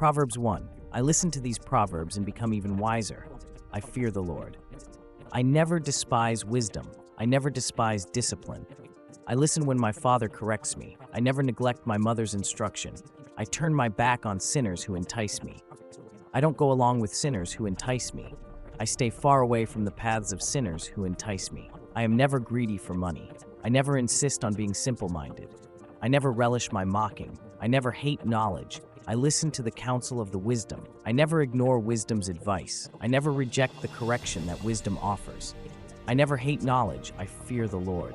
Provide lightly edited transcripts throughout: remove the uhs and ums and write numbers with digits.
Proverbs 1. I listen to these proverbs and become even wiser. I fear the Lord. I never despise wisdom. I never despise discipline. I listen when my father corrects me. I never neglect my mother's instruction. I turn my back on sinners who entice me. I don't go along with sinners who entice me. I stay far away from the paths of sinners who entice me. I am never greedy for money. I never insist on being simple-minded. I never relish my mocking. I never hate knowledge. I listen to the counsel of the wisdom. I never ignore wisdom's advice. I never reject the correction that wisdom offers. I never hate knowledge. I fear the Lord.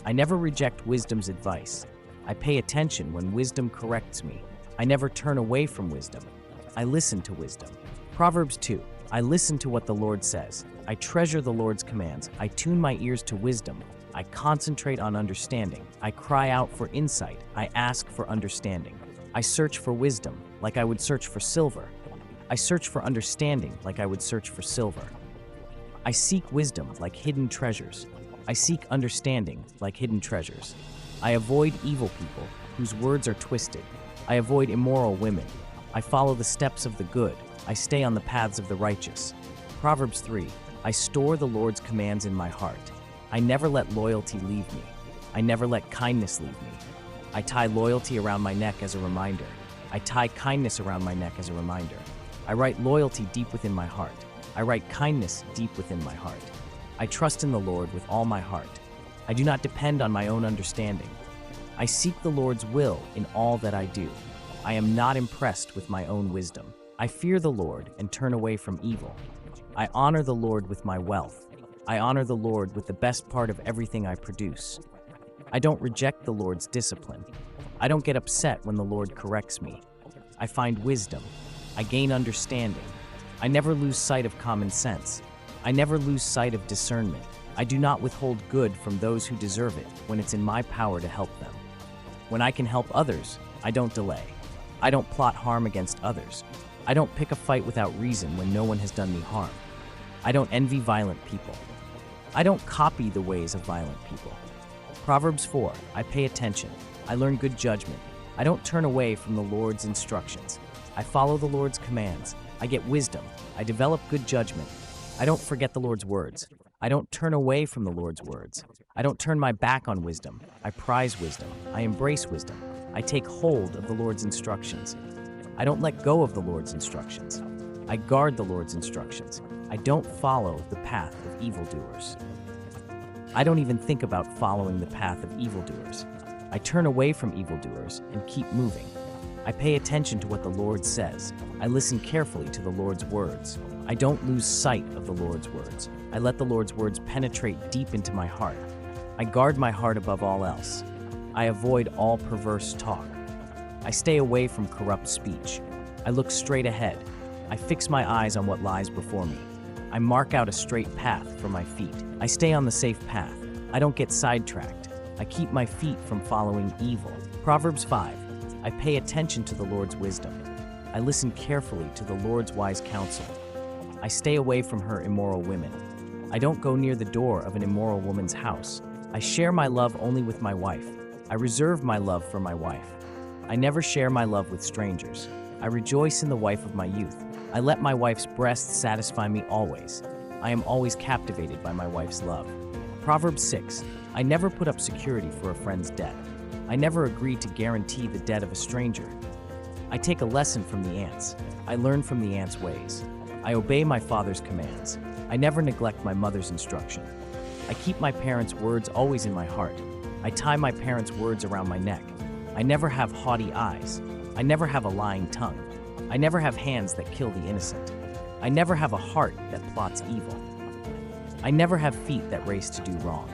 I never reject wisdom's advice. I pay attention when wisdom corrects me. I never turn away from wisdom. I listen to wisdom. Proverbs 2. I listen to what the Lord says. I treasure the Lord's commands. I tune my ears to wisdom. I concentrate on understanding. I cry out for insight. I ask for understanding. I search for wisdom like I would search for silver. I search for understanding like I would search for silver. I seek wisdom like hidden treasures. I seek understanding like hidden treasures. I avoid evil people whose words are twisted. I avoid immoral women. I follow the steps of the good. I stay on the paths of the righteous. Proverbs 3. I store the Lord's commands in my heart. I never let loyalty leave me. I never let kindness leave me. I tie loyalty around my neck as a reminder. I tie kindness around my neck as a reminder. I write loyalty deep within my heart. I write kindness deep within my heart. I trust in the Lord with all my heart. I do not depend on my own understanding. I seek the Lord's will in all that I do. I am not impressed with my own wisdom. I fear the Lord and turn away from evil. I honor the Lord with my wealth. I honor the Lord with the best part of everything I produce. I don't reject the Lord's discipline. I don't get upset when the Lord corrects me. I find wisdom. I gain understanding. I never lose sight of common sense. I never lose sight of discernment. I do not withhold good from those who deserve it when it's in my power to help them. When I can help others, I don't delay. I don't plot harm against others. I don't pick a fight without reason when no one has done me harm. I don't envy violent people. I don't copy the ways of violent people. Proverbs 4. I pay attention. I learn good judgment. I don't turn away from the Lord's instructions. I follow the Lord's commands. I get wisdom. I develop good judgment. I don't forget the Lord's words. I don't turn away from the Lord's words. I don't turn my back on wisdom. I prize wisdom. I embrace wisdom. I take hold of the Lord's instructions. I don't let go of the Lord's instructions. I guard the Lord's instructions. I don't follow the path of evildoers. I don't even think about following the path of evildoers. I turn away from evildoers and keep moving. I pay attention to what the Lord says. I listen carefully to the Lord's words. I don't lose sight of the Lord's words. I let the Lord's words penetrate deep into my heart. I guard my heart above all else. I avoid all perverse talk. I stay away from corrupt speech. I look straight ahead. I fix my eyes on what lies before me. I mark out a straight path for my feet. I stay on the safe path. I don't get sidetracked. I keep my feet from following evil. Proverbs 5. I pay attention to the Lord's wisdom. I listen carefully to the Lord's wise counsel. I stay away from her immoral women. I don't go near the door of an immoral woman's house. I share my love only with my wife. I reserve my love for my wife. I never share my love with strangers. I rejoice in the wife of my youth. I let my wife's breasts satisfy me always. I am always captivated by my wife's love. Proverbs 6. I never put up security for a friend's debt. I never agree to guarantee the debt of a stranger. I take a lesson from the ants. I learn from the ants' ways. I obey my father's commands. I never neglect my mother's instruction. I keep my parents' words always in my heart. I tie my parents' words around my neck. I never have haughty eyes. I never have a lying tongue. I never have hands that kill the innocent. I never have a heart that plots evil. I never have feet that race to do wrong.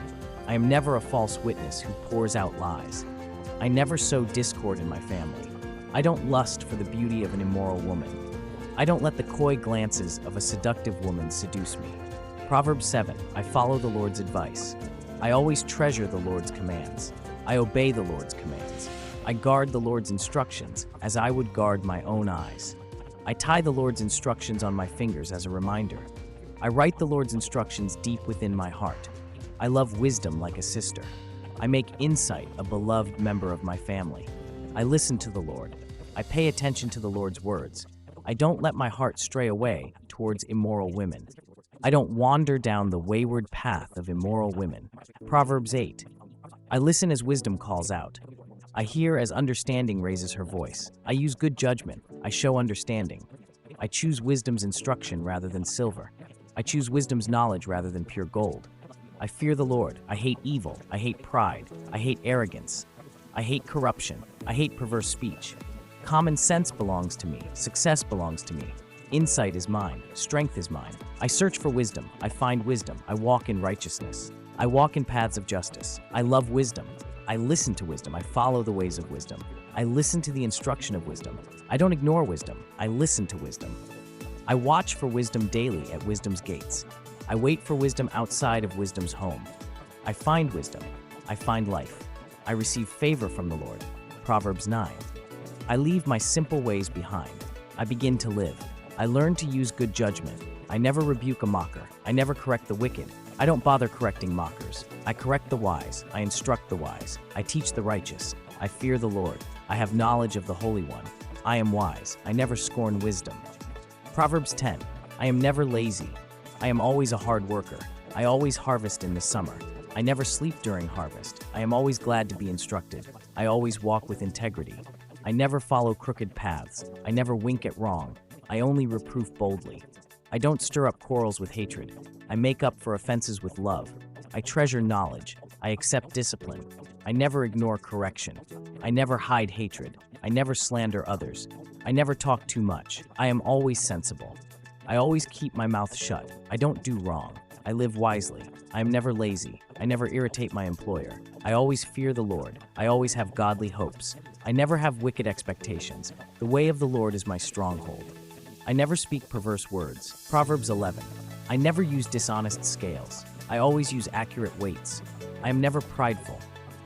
I am never a false witness who pours out lies. I never sow discord in my family. I don't lust for the beauty of an immoral woman. I don't let the coy glances of a seductive woman seduce me. Proverbs 7. I follow the Lord's advice. I always treasure the Lord's commands. I obey the Lord's commands. I guard the Lord's instructions as I would guard my own eyes. I tie the Lord's instructions on my fingers as a reminder. I write the Lord's instructions deep within my heart. I love wisdom like a sister. I make insight a beloved member of my family. I listen to the Lord. I pay attention to the Lord's words. I don't let my heart stray away towards immoral women. I don't wander down the wayward path of immoral women. Proverbs 8. I listen as wisdom calls out. I hear as understanding raises her voice. I use good judgment. I show understanding. I choose wisdom's instruction rather than silver. I choose wisdom's knowledge rather than pure gold. I fear the Lord. I hate evil. I hate pride. I hate arrogance. I hate corruption. I hate perverse speech. Common sense belongs to me. Success belongs to me. Insight is mine. Strength is mine. I search for wisdom. I find wisdom. I walk in righteousness. I walk in paths of justice. I love wisdom. I listen to wisdom. I follow the ways of wisdom. I listen to the instruction of wisdom. I don't ignore wisdom. I listen to wisdom. I watch for wisdom daily at wisdom's gates. I wait for wisdom outside of wisdom's home. I find wisdom. I find life. I receive favor from the Lord. Proverbs 9. I leave my simple ways behind. I begin to live. I learn to use good judgment. I never rebuke a mocker. I never correct the wicked. I don't bother correcting mockers. I correct the wise. I instruct the wise. I teach the righteous. I fear the Lord. I have knowledge of the Holy One. I am wise. I never scorn wisdom. Proverbs 10. I am never lazy. I am always a hard worker. I always harvest in the summer. I never sleep during harvest. I am always glad to be instructed. I always walk with integrity. I never follow crooked paths. I never wink at wrong. I only reproof boldly. I don't stir up quarrels with hatred. I make up for offenses with love. I treasure knowledge. I accept discipline. I never ignore correction. I never hide hatred. I never slander others. I never talk too much. I am always sensible. I always keep my mouth shut. I don't do wrong. I live wisely. I am never lazy. I never irritate my employer. I always fear the Lord. I always have godly hopes. I never have wicked expectations. The way of the Lord is my stronghold. I never speak perverse words. Proverbs 11. I never use dishonest scales. I always use accurate weights. I am never prideful.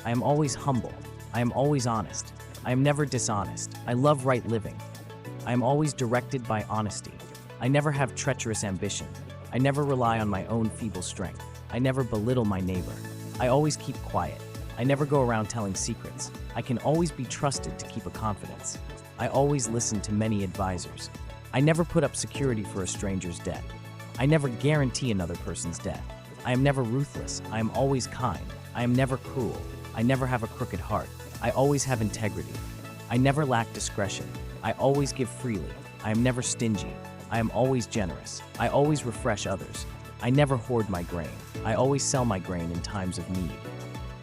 I am always humble. I am always honest. I am never dishonest. I love right living. I am always directed by honesty. I never have treacherous ambition. I never rely on my own feeble strength. I never belittle my neighbor. I always keep quiet. I never go around telling secrets. I can always be trusted to keep a confidence. I always listen to many advisors. I never put up security for a stranger's debt. I never guarantee another person's debt. I am never ruthless. I am always kind. I am never cruel. I never have a crooked heart. I always have integrity. I never lack discretion. I always give freely. I am never stingy. I am always generous. I always refresh others. I never hoard my grain. I always sell my grain in times of need.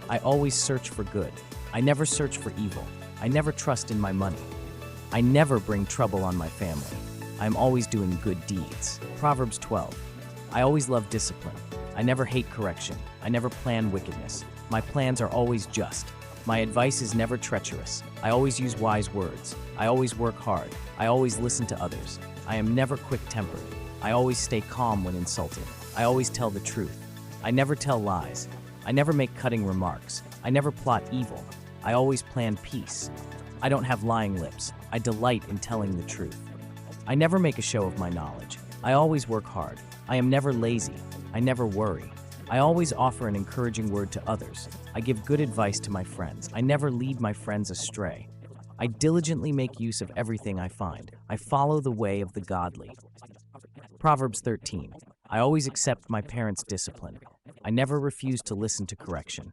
I always search for good. I never search for evil. I never trust in my money. I never bring trouble on my family. I am always doing good deeds. Proverbs 12. I always love discipline. I never hate correction. I never plan wickedness. My plans are always just. My advice is never treacherous. I always use wise words. I always work hard. I always listen to others. I am never quick-tempered. I always stay calm when insulted. I always tell the truth. I never tell lies. I never make cutting remarks. I never plot evil. I always plan peace. I don't have lying lips. I delight in telling the truth. I never make a show of my knowledge. I always work hard. I am never lazy. I never worry. I always offer an encouraging word to others. I give good advice to my friends. I never lead my friends astray. I diligently make use of everything I find. I follow the way of the godly. Proverbs 13. I always accept my parents' discipline. I never refuse to listen to correction.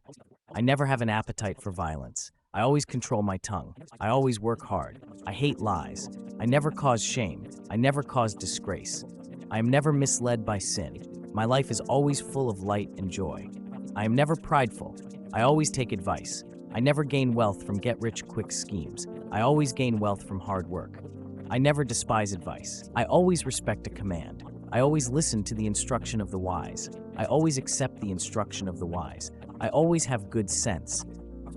I never have an appetite for violence. I always control my tongue. I always work hard. I hate lies. I never cause shame. I never cause disgrace. I am never misled by sin. My life is always full of light and joy. I am never prideful. I always take advice. I never gain wealth from get-rich-quick schemes. I always gain wealth from hard work. I never despise advice. I always respect a command. I always listen to the instruction of the wise. I always accept the instruction of the wise. I always have good sense.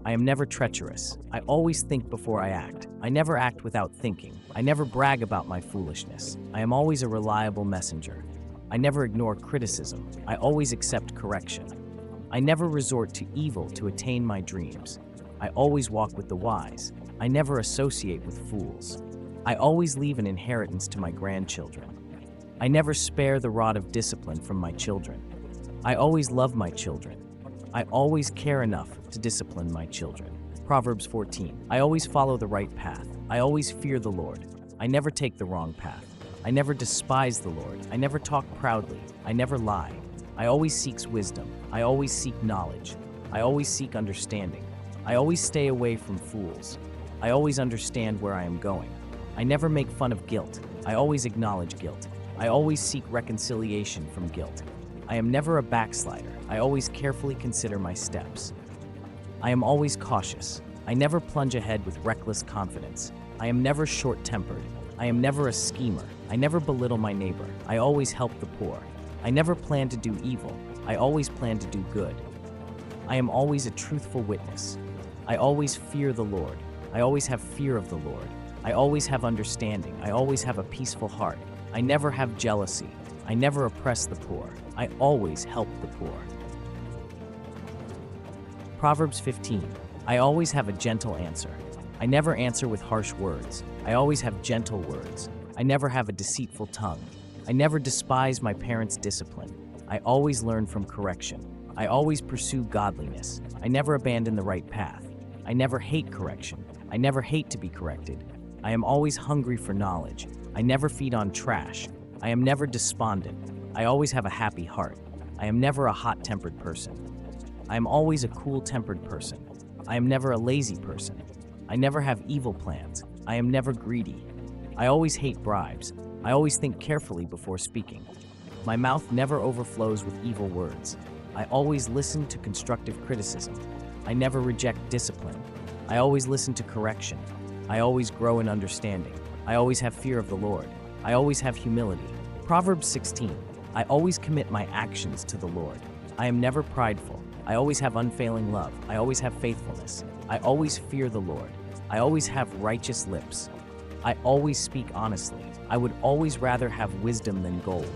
I am never treacherous. I always think before I act. I never act without thinking. I never brag about my foolishness. I am always a reliable messenger. I never ignore criticism. I always accept correction. I never resort to evil to attain my dreams. I always walk with the wise. I never associate with fools. I always leave an inheritance to my grandchildren. I never spare the rod of discipline from my children. I always love my children. I always care enough to discipline my children. Proverbs 14. I always follow the right path. I always fear the Lord. I never take the wrong path. I never despise the Lord. I never talk proudly. I never lie. I always seek wisdom. I always seek knowledge. I always seek understanding. I always stay away from fools. I always understand where I am going. I never make fun of guilt. I always acknowledge guilt. I always seek reconciliation from guilt. I am never a backslider. I always carefully consider my steps. I am always cautious. I never plunge ahead with reckless confidence. I am never short-tempered. I am never a schemer. I never belittle my neighbor. I always help the poor. I never plan to do evil. I always plan to do good. I am always a truthful witness. I always fear the Lord. I always have fear of the Lord. I always have understanding. I always have a peaceful heart. I never have jealousy. I never oppress the poor. I always help the poor. Proverbs 15. I always have a gentle answer. I never answer with harsh words. I always have gentle words. I never have a deceitful tongue. I never despise my parents' discipline. I always learn from correction. I always pursue godliness. I never abandon the right path. I never hate correction. I never hate to be corrected. I am always hungry for knowledge. I never feed on trash. I am never despondent. I always have a happy heart. I am never a hot-tempered person. I am always a cool-tempered person. I am never a lazy person. I never have evil plans. I am never greedy. I always hate bribes. I always think carefully before speaking. My mouth never overflows with evil words. I always listen to constructive criticism. I never reject discipline. I always listen to correction. I always grow in understanding. I always have fear of the Lord. I always have humility. Proverbs 16. I always commit my actions to the Lord. I am never prideful. I always have unfailing love. I always have faithfulness. I always fear the Lord. I always have righteous lips. I always speak honestly. I would always rather have wisdom than gold.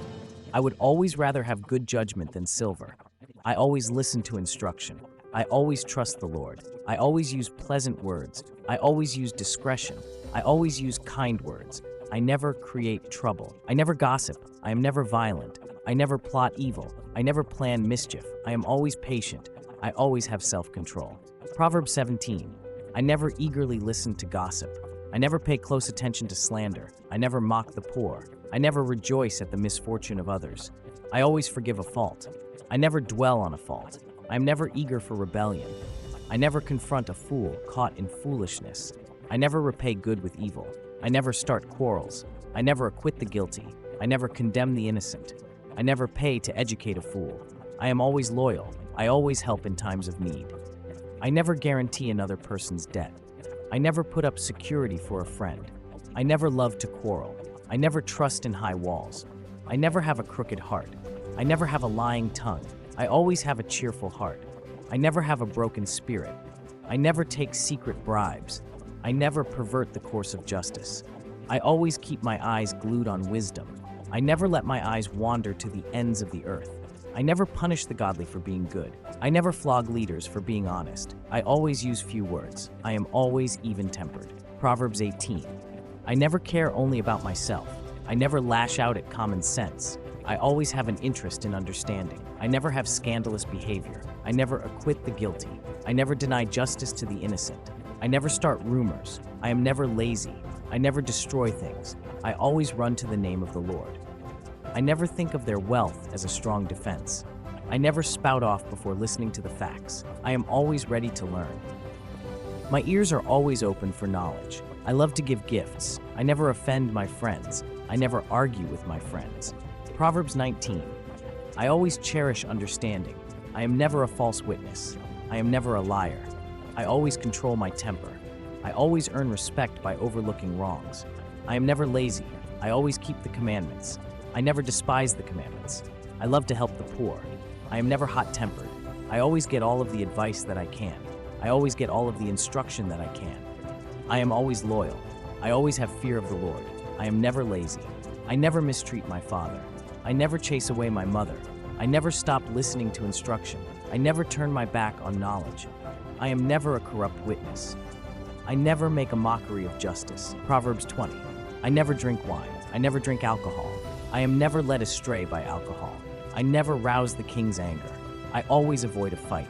I would always rather have good judgment than silver. I always listen to instruction. I always trust the Lord. I always use pleasant words. I always use discretion. I always use kind words. I never create trouble. I never gossip. I am never violent. I never plot evil. I never plan mischief. I am always patient. I always have self-control. Proverbs 17. I never eagerly listen to gossip. I never pay close attention to slander. I never mock the poor. I never rejoice at the misfortune of others. I always forgive a fault. I never dwell on a fault. I am never eager for rebellion. I never confront a fool caught in foolishness. I never repay good with evil. I never start quarrels. I never acquit the guilty. I never condemn the innocent. I never pay to educate a fool. I am always loyal. I always help in times of need. I never guarantee another person's debt. I never put up security for a friend. I never love to quarrel. I never trust in high walls. I never have a crooked heart. I never have a lying tongue. I always have a cheerful heart. I never have a broken spirit. I never take secret bribes. I never pervert the course of justice. I always keep my eyes glued on wisdom. I never let my eyes wander to the ends of the earth. I never punish the godly for being good. I never flog leaders for being honest. I always use few words. I am always even-tempered. Proverbs 18. I never care only about myself. I never lash out at common sense. I always have an interest in understanding. I never have scandalous behavior. I never acquit the guilty. I never deny justice to the innocent. I never start rumors. I am never lazy. I never destroy things. I always run to the name of the Lord. I never think of their wealth as a strong defense. I never spout off before listening to the facts. I am always ready to learn. My ears are always open for knowledge. I love to give gifts. I never offend my friends. I never argue with my friends. Proverbs 19. I always cherish understanding. I am never a false witness. I am never a liar. I always control my temper. I always earn respect by overlooking wrongs. I am never lazy. I always keep the commandments. I never despise the commandments. I love to help the poor. I am never hot-tempered. I always get all of the advice that I can. I always get all of the instruction that I can. I am always loyal. I always have fear of the Lord. I am never lazy. I never mistreat my father. I never chase away my mother. I never stop listening to instruction. I never turn my back on knowledge. I am never a corrupt witness. I never make a mockery of justice. Proverbs 20. I never drink wine. I never drink alcohol. I am never led astray by alcohol. I never rouse the king's anger. I always avoid a fight.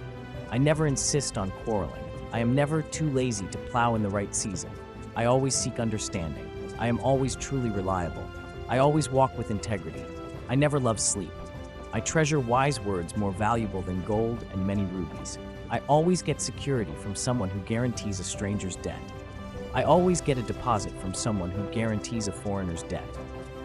I never insist on quarreling. I am never too lazy to plow in the right season. I always seek understanding. I am always truly reliable. I always walk with integrity. I never love sleep. I treasure wise words more valuable than gold and many rubies. I always get security from someone who guarantees a stranger's debt. I always get a deposit from someone who guarantees a foreigner's debt.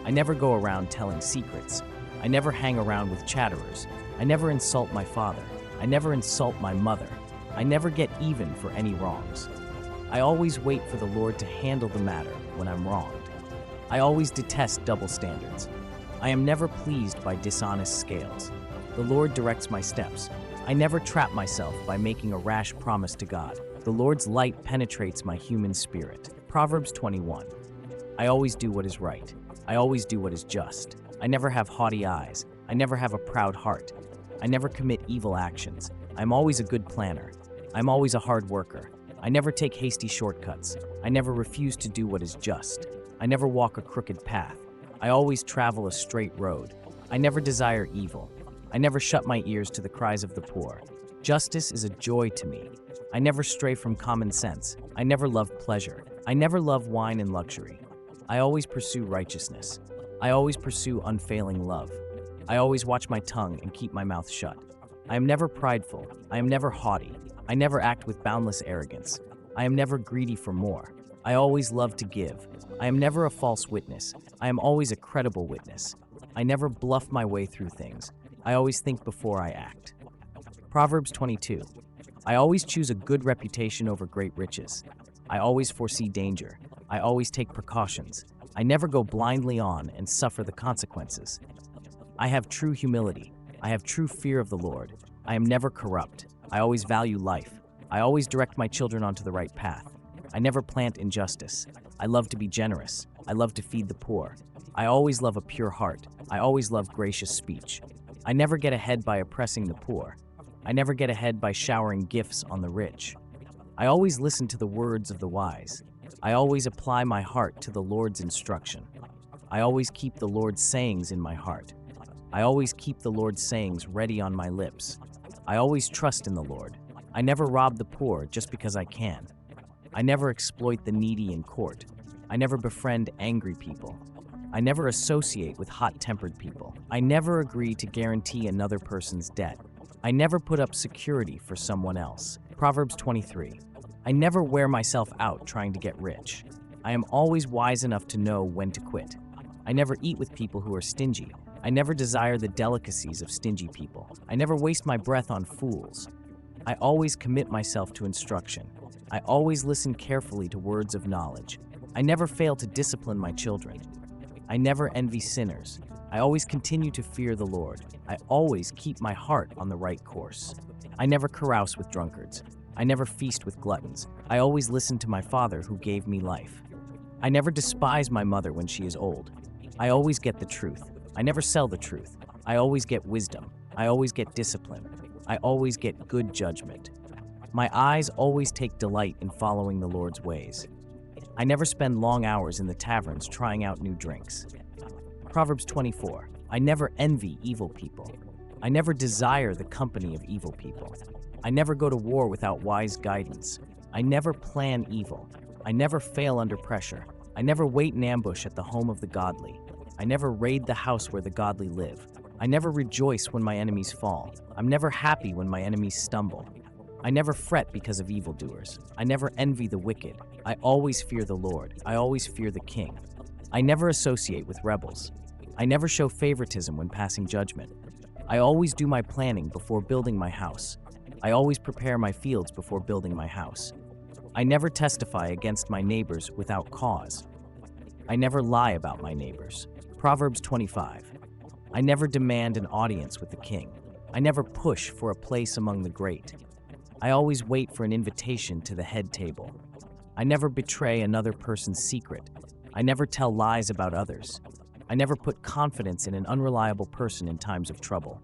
I never go around telling secrets. I never hang around with chatterers. I never insult my father. I never insult my mother. I never get even for any wrongs. I always wait for the Lord to handle the matter when I'm wronged. I always detest double standards. I am never pleased by dishonest scales. The Lord directs my steps. I never trap myself by making a rash promise to God. The Lord's light penetrates my human spirit. Proverbs 21. I always do what is right. I always do what is just. I never have haughty eyes. I never have a proud heart. I never commit evil actions. I'm always a good planner. I'm always a hard worker. I never take hasty shortcuts. I never refuse to do what is just. I never walk a crooked path. I always travel a straight road. I never desire evil. I never shut my ears to the cries of the poor. Justice is a joy to me. I never stray from common sense. I never love pleasure. I never love wine and luxury. I always pursue righteousness. I always pursue unfailing love. I always watch my tongue and keep my mouth shut. I am never prideful. I am never haughty. I never act with boundless arrogance. I am never greedy for more. I always love to give. I am never a false witness. I am always a credible witness. I never bluff my way through things. I always think before I act. Proverbs 22. I always choose a good reputation over great riches. I always foresee danger. I always take precautions. I never go blindly on and suffer the consequences. I have true humility. I have true fear of the Lord. I am never corrupt. I always value life. I always direct my children onto the right path. I never plant injustice. I love to be generous. I love to feed the poor. I always love a pure heart. I always love gracious speech. I never get ahead by oppressing the poor. I never get ahead by showering gifts on the rich. I always listen to the words of the wise. I always apply my heart to the Lord's instruction. I always keep the Lord's sayings in my heart. I always keep the Lord's sayings ready on my lips. I always trust in the Lord. I never rob the poor just because I can. I never exploit the needy in court. I never befriend angry people. I never associate with hot-tempered people. I never agree to guarantee another person's debt. I never put up security for someone else. Proverbs 23. I never wear myself out trying to get rich. I am always wise enough to know when to quit. I never eat with people who are stingy. I never desire the delicacies of stingy people. I never waste my breath on fools. I always commit myself to instruction. I always listen carefully to words of knowledge. I never fail to discipline my children. I never envy sinners. I always continue to fear the Lord. I always keep my heart on the right course. I never carouse with drunkards. I never feast with gluttons. I always listen to my Father who gave me life. I never despise my mother when she is old. I always get the truth. I never sell the truth. I always get wisdom. I always get discipline. I always get good judgment. My eyes always take delight in following the Lord's ways. I never spend long hours in the taverns trying out new drinks. Proverbs 24. I never envy evil people. I never desire the company of evil people. I never go to war without wise guidance. I never plan evil. I never fail under pressure. I never wait in ambush at the home of the godly. I never raid the house where the godly live. I never rejoice when my enemies fall. I'm never happy when my enemies stumble. I never fret because of evildoers. I never envy the wicked. I always fear the Lord. I always fear the King. I never associate with rebels. I never show favoritism when passing judgment. I always do my planning before building my house. I always prepare my fields before building my house. I never testify against my neighbors without cause. I never lie about my neighbors. Proverbs 25. I never demand an audience with the king. I never push for a place among the great. I always wait for an invitation to the head table. I never betray another person's secret. I never tell lies about others. I never put confidence in an unreliable person in times of trouble.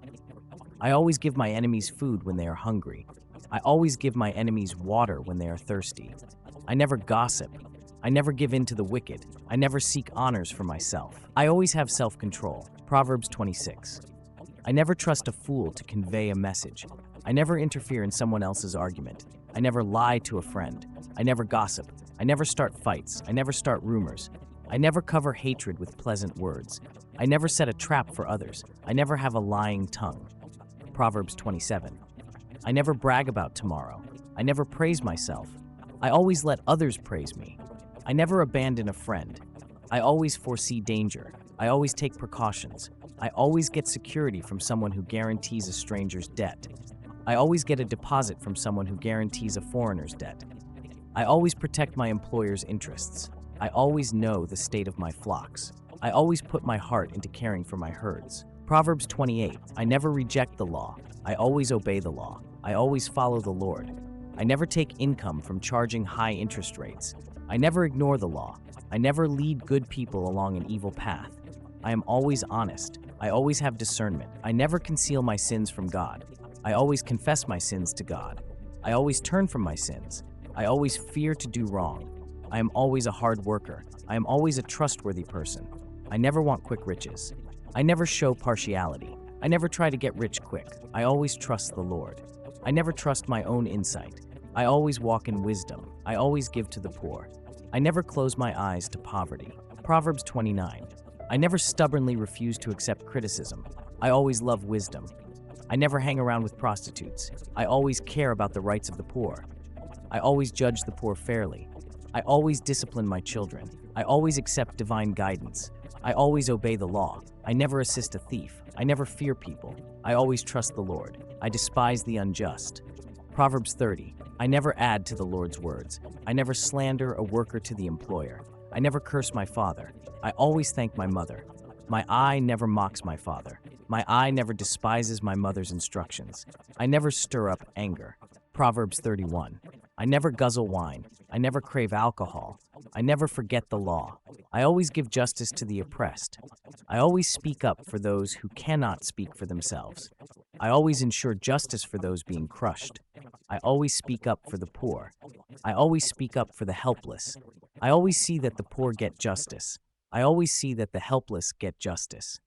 I always give my enemies food when they are hungry. I always give my enemies water when they are thirsty. I never gossip. I never give in to the wicked. I never seek honors for myself. I always have self-control. Proverbs 26. I never trust a fool to convey a message. I never interfere in someone else's argument. I never lie to a friend. I never gossip. I never start fights. I never start rumors. I never cover hatred with pleasant words. I never set a trap for others. I never have a lying tongue. Proverbs 27. I never brag about tomorrow. I never praise myself. I always let others praise me. I never abandon a friend. I always foresee danger. I always take precautions. I always get security from someone who guarantees a stranger's debt. I always get a deposit from someone who guarantees a foreigner's debt. I always protect my employer's interests. I always know the state of my flocks. I always put my heart into caring for my herds. Proverbs 28. I never reject the law. I always obey the law. I always follow the Lord. I never take income from charging high interest rates. I never ignore the law. I never lead good people along an evil path. I am always honest. I always have discernment. I never conceal my sins from God. I always confess my sins to God. I always turn from my sins. I always fear to do wrong. I am always a hard worker. I am always a trustworthy person. I never want quick riches. I never show partiality. I never try to get rich quick. I always trust the Lord. I never trust my own insight. I always walk in wisdom. I always give to the poor. I never close my eyes to poverty. Proverbs 29. I never stubbornly refuse to accept criticism. I always love wisdom. I never hang around with prostitutes. I always care about the rights of the poor. I always judge the poor fairly. I always discipline my children. I always accept divine guidance. I always obey the law. I never assist a thief. I never fear people. I always trust the Lord. I despise the unjust. Proverbs 30. I never add to the Lord's words. I never slander a worker to the employer. I never curse my father. I always thank my mother. My eye never mocks my father. My eye never despises my mother's instructions. I never stir up anger. Proverbs 31. I never guzzle wine. I never crave alcohol. I never forget the law. I always give justice to the oppressed. I always speak up for those who cannot speak for themselves. I always ensure justice for those being crushed. I always speak up for the poor. I always speak up for the helpless. I always see that the poor get justice. I always see that the helpless get justice.